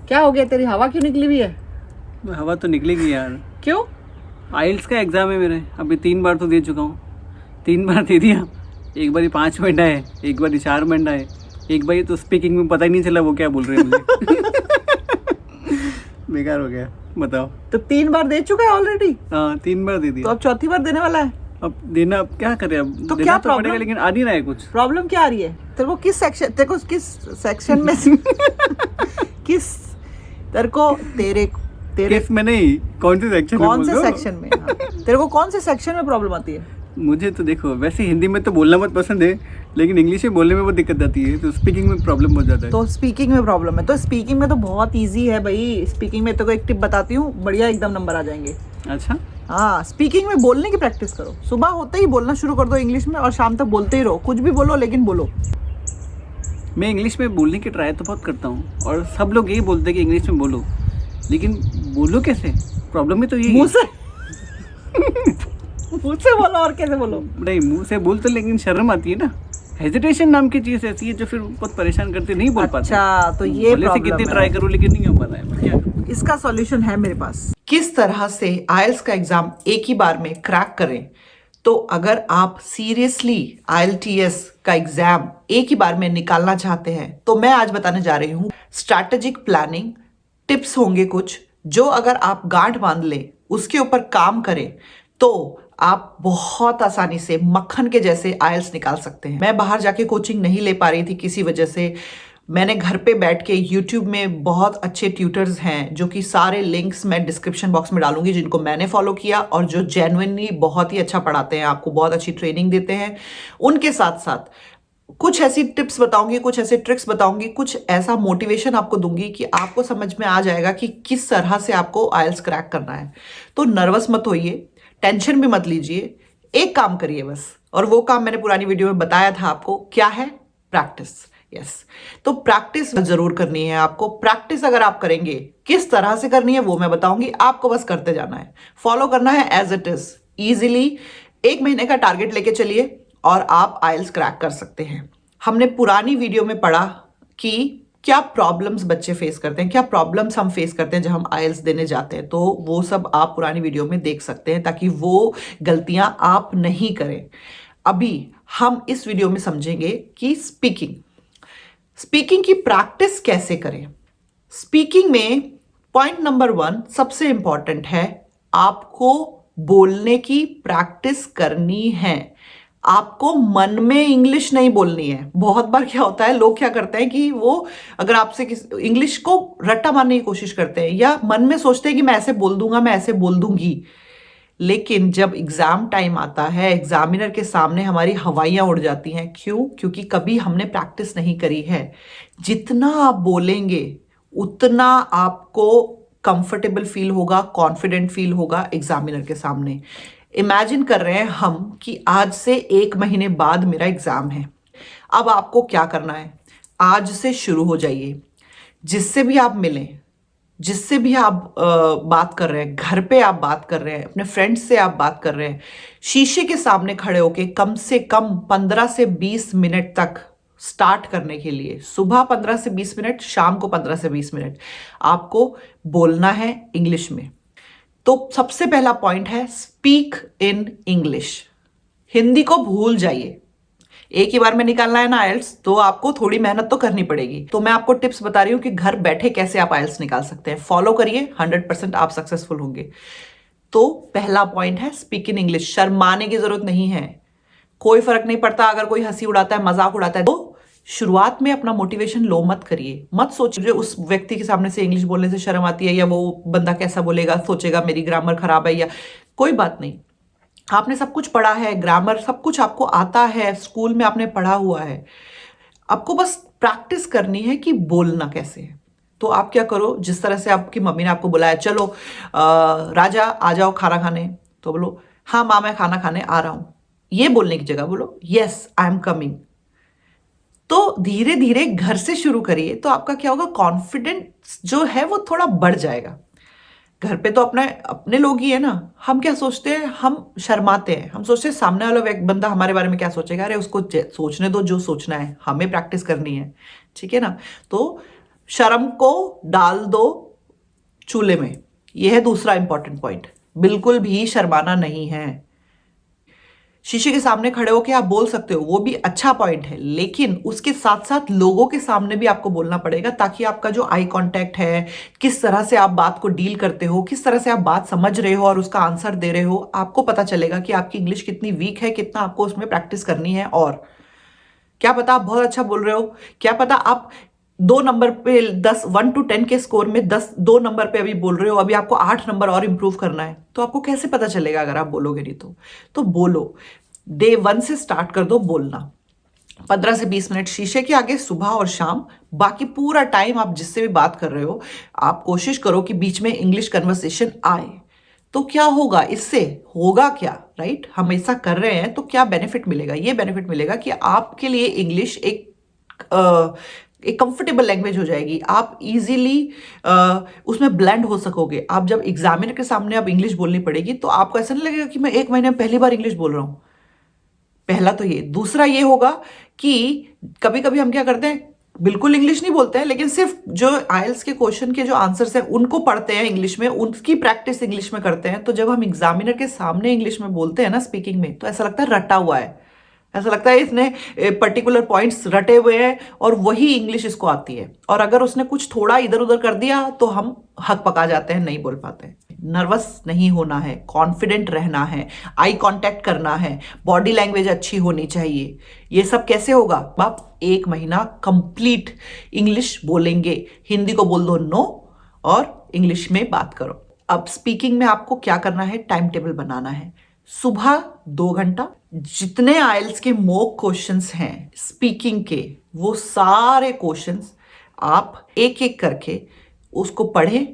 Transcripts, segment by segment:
क्या हो गया, तेरी हवा क्यों निकली हुई है? हवा तो निकलेगी यार। क्यों? आइल्स का एग्ज़ाम है मेरे, अभी 3 बार तो दे चुका हूँ। 3 बार दे दिया। एक बारी 5 मिनट आए, एक बारी 4 मिनट आए, एक बारी तो स्पीकिंग में पता ही नहीं चला वो क्या बोल रहे हैं मुझे। बेकार हो गया। बताओ। तो 3 बार दे चुका है ऑलरेडी? हाँ 3 बार दे तो दिया। अब चौथी बार देने वाला है? अब देना, अब क्या करें, अब तो देना क्या तो पड़ेगा, प्रॉब्लम? लेकिन आ नहीं रहा है कुछ। प्रॉब्लम क्या आ रही है तेरे को किस सेक्शन में किस तेरे को तेरे तेरे किस में नहीं, कौन से सेक्शन में कौन बोल से दो। सेक्शन में? हाँ। तेरे को कौन से सेक्शन में प्रॉब्लम आती है? मुझे तो देखो, वैसे हिंदी में तो बोलना बहुत पसंद है, लेकिन इंग्लिश में बोलने में बहुत दिक्कत आती है, तो स्पीकिंग में प्रॉब्लम बहुत ज़्यादा है। तो स्पीकिंग में प्रॉब्लम है, तो स्पीकिंग में तो बहुत इजी है भाई। स्पीकिंग में तो एक टिप बताती हूँ, बढ़िया एकदम नंबर आ जाएंगे। अच्छा। हाँ, स्पीकिंग में बोलने की प्रैक्टिस करो। सुबह होते ही बोलना शुरू कर दो इंग्लिश में और शाम तक बोलते ही रहो। कुछ भी बोलो लेकिन बोलो। मैं इंग्लिश में बोलने की ट्राई तो बहुत करता हूँ, और सब लोग यही बोलते हैं कि इंग्लिश में बोलो, लेकिन बोलो कैसे? प्रॉब्लम में तो यही मुंह है। से मुंह से बोलो, और कैसे बोलो? नहीं, मुंह से बोलते, लेकिन शर्म आती है ना। हेजिटेशन नाम की चीज़ ऐसी है जो फिर बहुत परेशान करती, नहीं बोल पाते। अच्छा, तो ये भले से प्रॉब्लम कितनी है। ट्राई करूँ, लेकिन नहीं हो पा रहा है। मैं क्या करूं? इसका सॉल्यूशन है मेरे पास। किस तरह से आइल्स का एग्जाम एक ही बार में क्रैक करें। तो अगर आप सीरियसली IELTS का एग्जाम एक ही बार में निकालना चाहते हैं, तो मैं आज बताने जा रही हूँ स्ट्रैटेजिक प्लानिंग टिप्स होंगे कुछ, जो अगर आप गांठ बांध ले, उसके ऊपर काम करें, तो आप बहुत आसानी से मक्खन के जैसे आइल्स निकाल सकते हैं। मैं बाहर जाके कोचिंग नहीं ले पा रही थी किसी वजह से। मैंने घर पे बैठ के YouTube में बहुत अच्छे ट्यूटर्स हैं, जो कि सारे लिंक्स मैं डिस्क्रिप्शन बॉक्स में डालूंगी, जिनको मैंने फॉलो किया और जो जेन्युइनली बहुत ही अच्छा पढ़ाते हैं, आपको बहुत अच्छी ट्रेनिंग देते हैं। उनके साथ साथ कुछ ऐसी टिप्स बताऊंगी, कुछ ऐसे ट्रिक्स बताऊंगी, कुछ ऐसा मोटिवेशन आपको दूंगी कि आपको समझ में आ जाएगा कि किस तरह से आपको आइल्स क्रैक करना है। तो नर्वस मत होइए, टेंशन भी मत लीजिए, एक काम करिए बस। और वो काम मैंने पुरानी वीडियो में बताया था आपको, क्या है? प्रैक्टिस। यस। तो प्रैक्टिस जरूर करनी है आपको। प्रैक्टिस अगर आप करेंगे, किस तरह से करनी है वो मैं बताऊंगी, आपको बस करते जाना है, फॉलो करना है एज इट इज इजीली। 1 महीने का टारगेट लेके चलिए और आप आइल्स क्रैक कर सकते हैं। हमने पुरानी वीडियो में पढ़ा कि क्या प्रॉब्लम्स बच्चे फेस करते हैं, क्या प्रॉब्लम्स हम फेस करते हैं जब हम आइल्स देने जाते हैं, तो वो सब आप पुरानी वीडियो में देख सकते हैं, ताकि वो गलतियां आप नहीं करें। अभी हम इस वीडियो में समझेंगे कि स्पीकिंग की प्रैक्टिस कैसे करें। स्पीकिंग में पॉइंट नंबर 1 सबसे इंपॉर्टेंट है, आपको बोलने की प्रैक्टिस करनी है। आपको मन में इंग्लिश नहीं बोलनी है। बहुत बार क्या होता है, लोग क्या करते हैं कि वो अगर आपसे इंग्लिश को रट्टा मारने की कोशिश करते हैं, या मन में सोचते हैं कि मैं ऐसे बोल दूंगा, मैं ऐसे बोल दूंगी। लेकिन जब एग्जाम टाइम आता है, एग्जामिनर के सामने हमारी हवाइयां उड़ जाती हैं। क्यों? क्योंकि कभी हमने प्रैक्टिस नहीं करी है। जितना आप बोलेंगे उतना आपको कंफर्टेबल फील होगा, कॉन्फिडेंट फील होगा एग्जामिनर के सामने। इमेजिन कर रहे हैं हम कि आज से 1 महीने बाद मेरा एग्जाम है। अब आपको क्या करना है? आज से शुरू हो जाइए। जिससे भी आप मिलें, जिससे भी आप बात कर रहे हैं, घर पे आप बात कर रहे हैं, अपने फ्रेंड्स से आप बात कर रहे हैं, शीशे के सामने खड़े होके कम से कम 15 से 20 मिनट तक स्टार्ट करने के लिए, सुबह 15 से 20 मिनट, शाम को 15 से 20 मिनट आपको बोलना है इंग्लिश में। तो सबसे पहला पॉइंट है, स्पीक इन इंग्लिश। हिंदी को भूल जाइए। एक ही बार में निकालना है ना आइल्स, तो आपको थोड़ी मेहनत तो करनी पड़ेगी। तो मैं आपको टिप्स बता रही हूं कि घर बैठे कैसे आप आइल्स निकाल सकते हैं। फॉलो करिए, 100% आप सक्सेसफुल होंगे। तो पहला पॉइंट है, स्पीक इन इंग्लिश। शर्माने की जरूरत नहीं है, कोई फर्क नहीं पड़ता अगर कोई हंसी उड़ाता है, मजाक उड़ाता है। तो शुरुआत में अपना मोटिवेशन लो मत करिए। मत सोचिए उस व्यक्ति के सामने से इंग्लिश बोलने से शर्म आती है, या वो बंदा कैसा बोलेगा, सोचेगा मेरी ग्रामर खराब है, या कोई बात नहीं। आपने सब कुछ पढ़ा है, ग्रामर सब कुछ आपको आता है, स्कूल में आपने पढ़ा हुआ है। आपको बस प्रैक्टिस करनी है कि बोलना कैसे है। तो आप क्या करो, जिस तरह से आपकी मम्मी ने आपको बुलाया, चलो राजा आ जाओ खाना खाने, तो बोलो हाँ माँ मैं खाना खाने आ रहा हूं। ये बोलने की जगह बोलो यस आई एम कमिंग। तो धीरे धीरे घर से शुरू करिए, तो आपका क्या होगा, कॉन्फिडेंस जो है वो थोड़ा बढ़ जाएगा। घर पे तो अपने अपने लोग ही है ना। हम क्या सोचते हैं, हम शर्माते हैं, हम सोचते हैं सामने वाला बंदा हमारे बारे में क्या सोचेगा। अरे उसको सोचने दो जो सोचना है, हमें प्रैक्टिस करनी है, ठीक है ना। तो शर्म को डाल दो चूल्हे में, यह है दूसरा इंपॉर्टेंट पॉइंट। बिल्कुल भी शर्माना नहीं है। शीशे के सामने खड़े होकर आप बोल सकते हो, वो भी अच्छा पॉइंट है, लेकिन उसके साथ साथ लोगों के सामने भी आपको बोलना पड़ेगा, ताकि आपका जो आई कांटेक्ट है, किस तरह से आप बात को डील करते हो, किस तरह से आप बात समझ रहे हो और उसका आंसर दे रहे हो, आपको पता चलेगा कि आपकी इंग्लिश कितनी वीक है, कितना आपको उसमें प्रैक्टिस करनी है। और क्या पता आप बहुत अच्छा बोल रहे हो, क्या पता आप 2 नंबर पे 10 1 to 10 के स्कोर में 2 नंबर पे अभी बोल रहे हो, अभी आपको 8 नंबर और इंप्रूव करना है, तो आपको कैसे पता चलेगा अगर आप बोलोगे नहीं तो बोलो। डे 1 से स्टार्ट कर दो बोलना, 15 से 20 मिनट शीशे के आगे सुबह और शाम। बाकी पूरा टाइम आप जिससे भी बात कर रहे हो, आप कोशिश करो कि बीच में इंग्लिश कन्वर्सेशन आए। तो क्या होगा इससे, होगा क्या, राइट? हम ऐसा कर रहे हैं तो क्या बेनिफिट मिलेगा? ये बेनिफिट मिलेगा कि आपके लिए इंग्लिश एक कंफर्टेबल लैंग्वेज हो जाएगी। आप इजीली उसमें ब्लेंड हो सकोगे। आप जब एग्जामिनर के सामने आप इंग्लिश बोलनी पड़ेगी तो आपको ऐसा नहीं लगेगा कि मैं 1 महीने में पहली बार इंग्लिश बोल रहा हूं। पहला तो ये। दूसरा ये होगा कि कभी कभी हम क्या करते हैं, बिल्कुल इंग्लिश नहीं बोलते हैं, लेकिन सिर्फ जो आइल्स के क्वेश्चन के जो आंसर्स हैं उनको पढ़ते हैं इंग्लिश में, उनकी प्रैक्टिस इंग्लिश में करते हैं। तो जब हम एग्जामिनर के सामने इंग्लिश में बोलते हैं ना स्पीकिंग में, तो ऐसा लगता है रटा हुआ है, ऐसा लगता है इसने पर्टिकुलर पॉइंट्स रटे हुए हैं और वही इंग्लिश इसको आती है। और अगर उसने कुछ थोड़ा इधर उधर कर दिया तो हम हक पका जाते हैं, नहीं बोल पाते हैं। नर्वस नहीं होना है, कॉन्फिडेंट रहना है, आई कांटेक्ट करना है, बॉडी लैंग्वेज अच्छी होनी चाहिए। ये सब कैसे होगा? आप 1 महीना कंप्लीट इंग्लिश बोलेंगे, हिंदी को बोल दो नो और इंग्लिश में बात करो। अब स्पीकिंग में आपको क्या करना है, टाइम टेबल बनाना है। सुबह 2 घंटा जितने आइल्स के मॉक क्वेश्चंस हैं स्पीकिंग के, वो सारे क्वेश्चंस आप एक एक करके उसको पढ़ें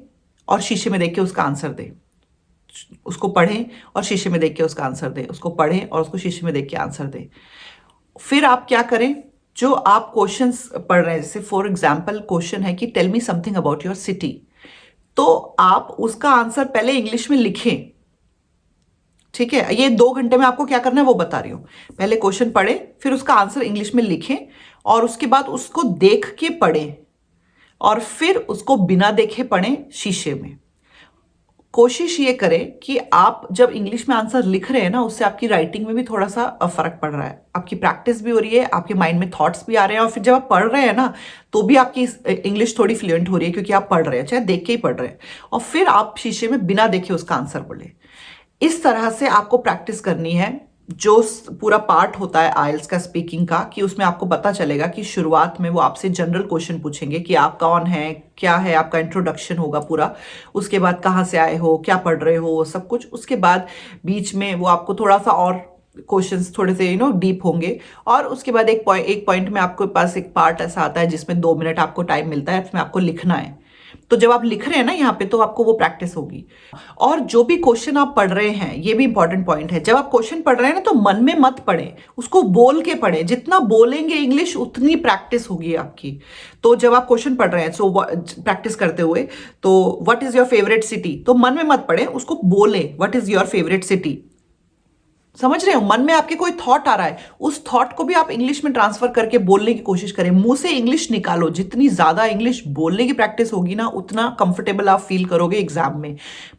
और शीशे में देख के उसका आंसर दें। उसको पढ़ें और शीशे में देख के उसका आंसर दें, उसको पढ़ें और उसको शीशे में देख के आंसर दें। फिर आप क्या करें, जो आप क्वेश्चंस पढ़ रहे हैं, जैसे फॉर एग्जाम्पल क्वेश्चन है कि tell me something about your city, तो आप उसका आंसर पहले इंग्लिश में लिखें। ठीक है, ये 2 घंटे में आपको क्या करना है वो बता रही हूं। पहले क्वेश्चन पढ़े, फिर उसका आंसर इंग्लिश में लिखें और उसके बाद उसको देख के पढ़ें और फिर उसको बिना देखे पढ़ें शीशे में। कोशिश ये करें कि आप जब इंग्लिश में आंसर लिख रहे हैं ना, उससे आपकी राइटिंग में भी थोड़ा सा फर्क पड़ रहा है, आपकी प्रैक्टिस भी हो रही है, आपके माइंड में थॉट्स भी आ रहे हैं, और फिर जब आप पढ़ रहे हैं ना तो भी आपकी इंग्लिश थोड़ी फ्लुएंट हो रही है, क्योंकि आप पढ़ रहे हैं, चाहे देख के ही पढ़ रहे हैं, और फिर आप शीशे में बिना देखे उसका आंसर बोले। इस तरह से आपको प्रैक्टिस करनी है। जो पूरा पार्ट होता है आइल्स का स्पीकिंग का, कि उसमें आपको पता चलेगा कि शुरुआत में वो आपसे जनरल क्वेश्चन पूछेंगे कि आप कौन है, क्या है, आपका इंट्रोडक्शन होगा पूरा। उसके बाद कहाँ से आए हो, क्या पढ़ रहे हो, वो सब कुछ। उसके बाद बीच में वो आपको थोड़ा सा और क्वेश्चंस थोड़े से डीप होंगे, और उसके बाद एक पॉइंट में आपके पास एक पार्ट ऐसा आता है जिसमें 2 मिनट आपको टाइम मिलता है, इसमें आपको लिखना है। तो जब आप लिख रहे हैं ना यहाँ पे, तो आपको वो प्रैक्टिस होगी। और जो भी क्वेश्चन आप पढ़ रहे हैं, ये भी इंपॉर्टेंट पॉइंट है, जब आप क्वेश्चन पढ़ रहे हैं ना तो मन में मत पढ़ें, उसको बोल के पढ़ें। जितना बोलेंगे इंग्लिश उतनी प्रैक्टिस होगी आपकी। तो जब आप क्वेश्चन पढ़ रहे हैं, सो प्रैक्टिस करते हुए, तो what is your favourite city, तो मन में मत पढ़े, उसको बोले what is your favourite city. समझ रहे हो? मन में आपके कोई थॉट आ रहा है, उस थॉट को भी आप इंग्लिश में ट्रांसफर करके बोलने की कोशिश करें। मुंह से इंग्लिश निकालो। जितनी ज्यादा इंग्लिश बोलने की प्रैक्टिस होगी ना, उतना कंफर्टेबल आप फील करोगे एग्जाम में।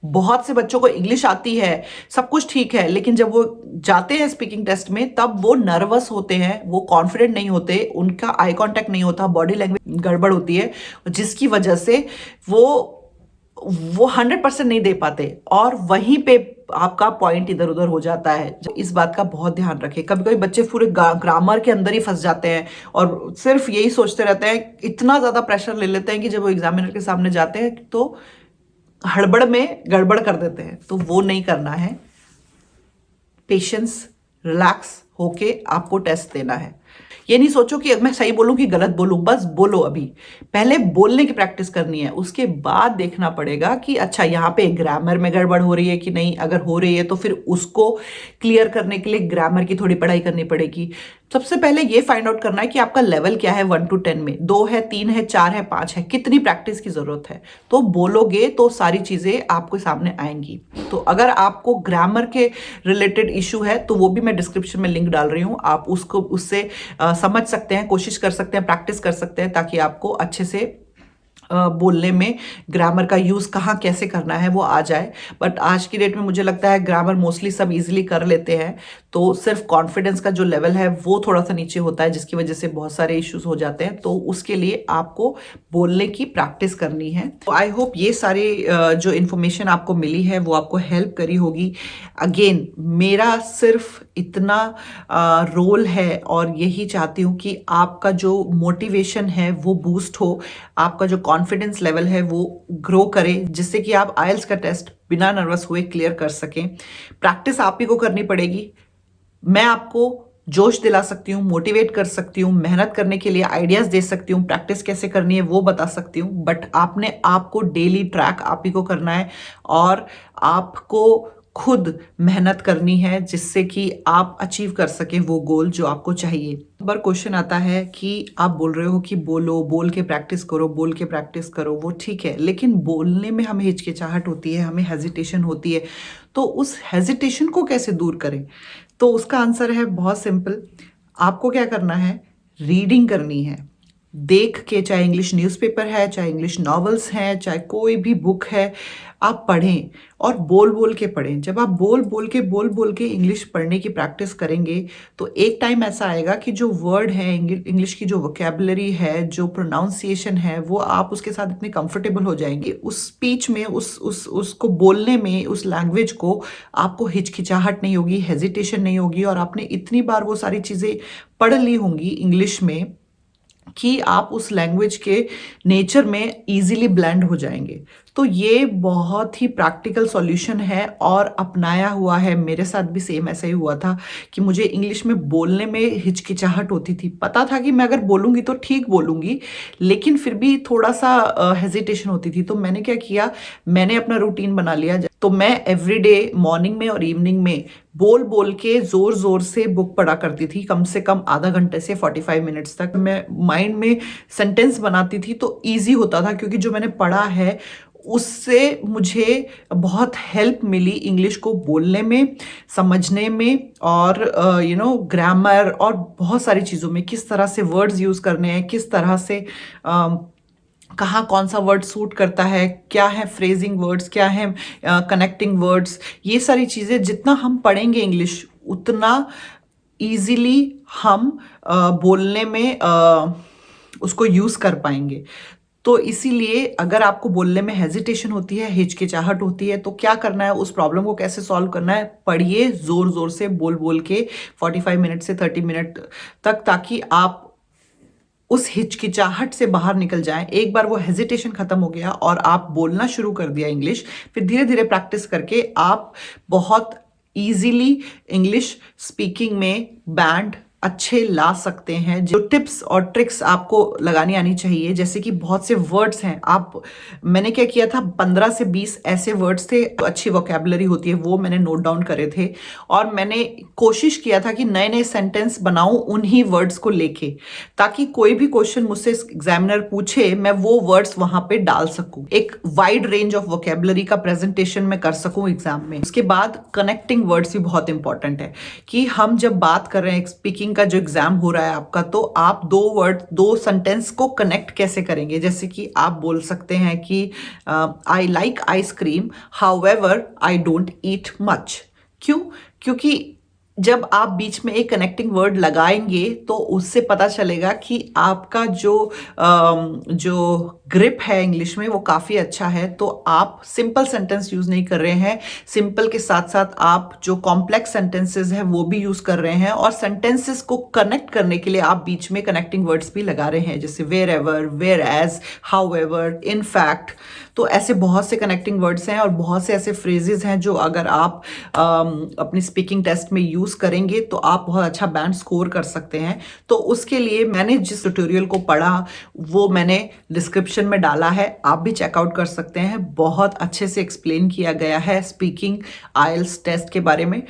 बहुत से बच्चों को इंग्लिश आती है, सब कुछ ठीक है, लेकिन जब वो जाते हैं स्पीकिंग टेस्ट में, तब वो नर्वस होते हैं, वो कॉन्फिडेंट नहीं होते, उनका आई कॉन्टेक्ट नहीं होता, बॉडी लैंग्वेज गड़बड़ होती है, जिसकी वजह से वो 100% नहीं दे पाते, और वहीं पे आपका पॉइंट इधर उधर हो जाता है। इस बात का बहुत ध्यान रखें। कभी कभी बच्चे पूरे ग्रामर के अंदर ही फंस जाते हैं और सिर्फ यही सोचते रहते हैं, इतना ज्यादा प्रेशर ले लेते हैं कि जब वो एग्जामिनर के सामने जाते हैं तो हड़बड़ में गड़बड़ कर देते हैं। तो वो नहीं करना है। पेशेंस, रिलैक्स होके आपको टेस्ट देना है। ये नहीं सोचो कि मैं सही बोलूं कि गलत बोलूं, बस बोलो। अभी पहले बोलने की प्रैक्टिस करनी है, उसके बाद देखना पड़ेगा कि अच्छा यहाँ पे ग्रामर में गड़बड़ हो रही है कि नहीं। अगर हो रही है तो फिर उसको क्लियर करने के लिए ग्रामर की थोड़ी पढ़ाई करनी पड़ेगी। सबसे पहले ये फाइंड आउट करना है कि आपका लेवल क्या है 1 to 10 में, 2 है, 3 है, 4 है, 5 है, कितनी प्रैक्टिस की जरूरत है। तो बोलोगे तो सारी चीजें आपके सामने आएंगी। तो अगर आपको ग्रामर के रिलेटेड इशू है तो वो भी मैं डिस्क्रिप्शन में लिंक डाल रही हूँ, आप उसको उससे समझ सकते हैं, कोशिश कर सकते हैं, प्रैक्टिस कर सकते हैं, ताकि आपको अच्छे से बोलने में ग्रामर का यूज़ कहाँ कैसे करना है वो आ जाए। बट आज की डेट में मुझे लगता है ग्रामर मोस्टली सब इजीली कर लेते हैं, तो सिर्फ कॉन्फिडेंस का जो लेवल है वो थोड़ा सा नीचे होता है, जिसकी वजह से बहुत सारे इश्यूज हो जाते हैं। तो उसके लिए आपको बोलने की प्रैक्टिस करनी है। तो आई होप ये सारी जो इन्फॉर्मेशन आपको मिली है वो आपको हेल्प करी होगी। अगेन मेरा सिर्फ इतना रोल है और यही चाहती हूँ कि आपका जो मोटिवेशन है वो बूस्ट हो, आपका जो कॉन्फिडेंस लेवल है वो ग्रो करे, जिससे कि आप आइल्स का टेस्ट बिना नर्वस हुए क्लियर कर सकें। प्रैक्टिस आप ही को करनी पड़ेगी। मैं आपको जोश दिला सकती हूँ, मोटिवेट कर सकती हूँ, मेहनत करने के लिए आइडियाज दे सकती हूँ, प्रैक्टिस कैसे करनी है वो बता सकती हूँ, बट आपने आपको डेली ट्रैक आप ही को करना है और आपको खुद मेहनत करनी है, जिससे कि आप अचीव कर सकें वो गोल जो आपको चाहिए। बार क्वेश्चन आता है कि आप बोल रहे हो कि बोलो, बोल के प्रैक्टिस करो, बोल के प्रैक्टिस करो, वो ठीक है, लेकिन बोलने में हमें हिचकिचाहट होती है, हमें हेजिटेशन होती है, तो उस हेजिटेशन को कैसे दूर करें? तो उसका आंसर है बहुत सिंपल। आपको क्या करना है, रीडिंग करनी है। देख के, चाहे इंग्लिश न्यूज़पेपर है, चाहे इंग्लिश नॉवेल्स हैं, चाहे कोई भी बुक है, आप पढ़ें और बोल बोल के पढ़ें। जब आप बोल बोल के इंग्लिश पढ़ने की प्रैक्टिस करेंगे तो एक टाइम ऐसा आएगा कि जो वर्ड है, इंग्लिश की जो वोकेबलरी है, जो प्रोनाउंसिएशन है, वो आप उसके साथ इतने कंफर्टेबल हो जाएंगे उस स्पीच में, उसको बोलने में, उस लैंग्वेज को, आपको हिचकिचाहट नहीं होगी, हेजिटेशन नहीं होगी, और आपने इतनी बार वो सारी चीज़ें पढ़ ली होंगी इंग्लिश में कि आप उस लैंग्वेज के नेचर में इजीली ब्लेंड हो जाएंगे। तो ये बहुत ही प्रैक्टिकल सॉल्यूशन है और अपनाया हुआ है। मेरे साथ भी सेम ऐसा ही हुआ था कि मुझे इंग्लिश में बोलने में हिचकिचाहट होती थी। पता था कि मैं अगर बोलूँगी तो ठीक बोलूँगी, लेकिन फिर भी थोड़ा सा हेजिटेशन होती थी। तो मैंने क्या किया, मैंने अपना रूटीन बना लिया। तो मैं एवरीडे मॉर्निंग में और इवनिंग में बोल बोल के जोर जोर से बुक पढ़ा करती थी, कम से कम आधा घंटे से 45 मिनट्स तक। मैं माइंड में सेंटेंस बनाती थी तो ईजी होता था, क्योंकि जो मैंने पढ़ा है उससे मुझे बहुत हेल्प मिली इंग्लिश को बोलने में, समझने में, और ग्रामर और बहुत सारी चीज़ों में, किस तरह से वर्ड्स यूज़ करने हैं, किस तरह से कहाँ कौन सा वर्ड सूट करता है, क्या है फ्रेजिंग वर्ड्स, क्या है कनेक्टिंग वर्ड्स। ये सारी चीज़ें जितना हम पढ़ेंगे इंग्लिश, उतना इजीली हम बोलने में उसको यूज़ कर पाएंगे। तो इसीलिए अगर आपको बोलने में हेजिटेशन होती है, हिचकिचाहट होती है, तो क्या करना है, उस प्रॉब्लम को कैसे सॉल्व करना है, पढ़िए जोर जोर से, बोल बोल के 45 मिनट से 30 मिनट तक, ताकि आप उस हिचकिचाहट से बाहर निकल जाएं। एक बार वो हेजिटेशन खत्म हो गया और आप बोलना शुरू कर दिया इंग्लिश, फिर धीरे धीरे प्रैक्टिस करके आप बहुत इजीली इंग्लिश स्पीकिंग में बैंड अच्छे ला सकते हैं। जो टिप्स और ट्रिक्स आपको लगानी आनी चाहिए, जैसे कि बहुत से वर्ड्स हैं, मैंने क्या किया था, 15 से 20 ऐसे वर्ड्स थे, तो अच्छी वोकेबलरी होती है, वो मैंने नोट डाउन करे थे, और मैंने कोशिश किया था कि नए नए सेंटेंस बनाऊं उन्हीं वर्ड्स को लेके, ताकि कोई भी क्वेश्चन मुझसे एग्जामिनर पूछे, मैं वो वर्ड्स वहां पे डाल सकूं, एक वाइड रेंज ऑफ वोकेबलरी का प्रेजेंटेशन मैं कर सकूं एग्जाम में। उसके बाद कनेक्टिंग वर्ड्स भी बहुत इंपॉर्टेंट है, कि हम जब बात कर रहे हैं, स्पीकिंग का जो एग्जाम हो रहा है आपका, तो आप दो सेंटेंस को कनेक्ट कैसे करेंगे। जैसे कि आप बोल सकते हैं कि I like ice cream, however I don't eat much. क्यों? क्योंकि जब आप बीच में एक कनेक्टिंग वर्ड लगाएंगे तो उससे पता चलेगा कि आपका जो ग्रिप है इंग्लिश में वो काफ़ी अच्छा है। तो आप सिंपल सेंटेंस यूज़ नहीं कर रहे हैं, सिंपल के साथ साथ आप जो कॉम्प्लेक्स सेंटेंसेस हैं वो भी यूज़ कर रहे हैं, और सेंटेंसेस को कनेक्ट करने के लिए आप बीच में कनेक्टिंग वर्ड्स भी लगा रहे हैं, जैसे wherever, whereas, however, in fact. तो ऐसे बहुत से कनेक्टिंग वर्ड्स हैं और बहुत से ऐसे फ्रेजेस हैं जो अगर आप अपनी स्पीकिंग टेस्ट में यूज़ करेंगे तो आप बहुत अच्छा बैंड स्कोर कर सकते हैं। तो उसके लिए मैंने जिस ट्यूटोरियल को पढ़ा वो मैंने डिस्क्रिप्शन में डाला है, आप भी चेकआउट कर सकते हैं। बहुत अच्छे से एक्सप्लेन किया गया है स्पीकिंग आइल्स टेस्ट के बारे में,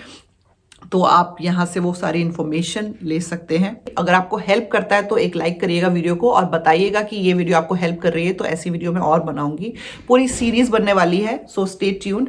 तो आप यहाँ से वो सारी इन्फॉर्मेशन ले सकते हैं। अगर आपको हेल्प करता है तो एक लाइक करिएगा वीडियो को और बताइएगा कि ये वीडियो आपको हेल्प कर रही है, तो ऐसी वीडियो मैं और बनाऊंगी। पूरी सीरीज बनने वाली है, सो स्टे ट्यून्ड।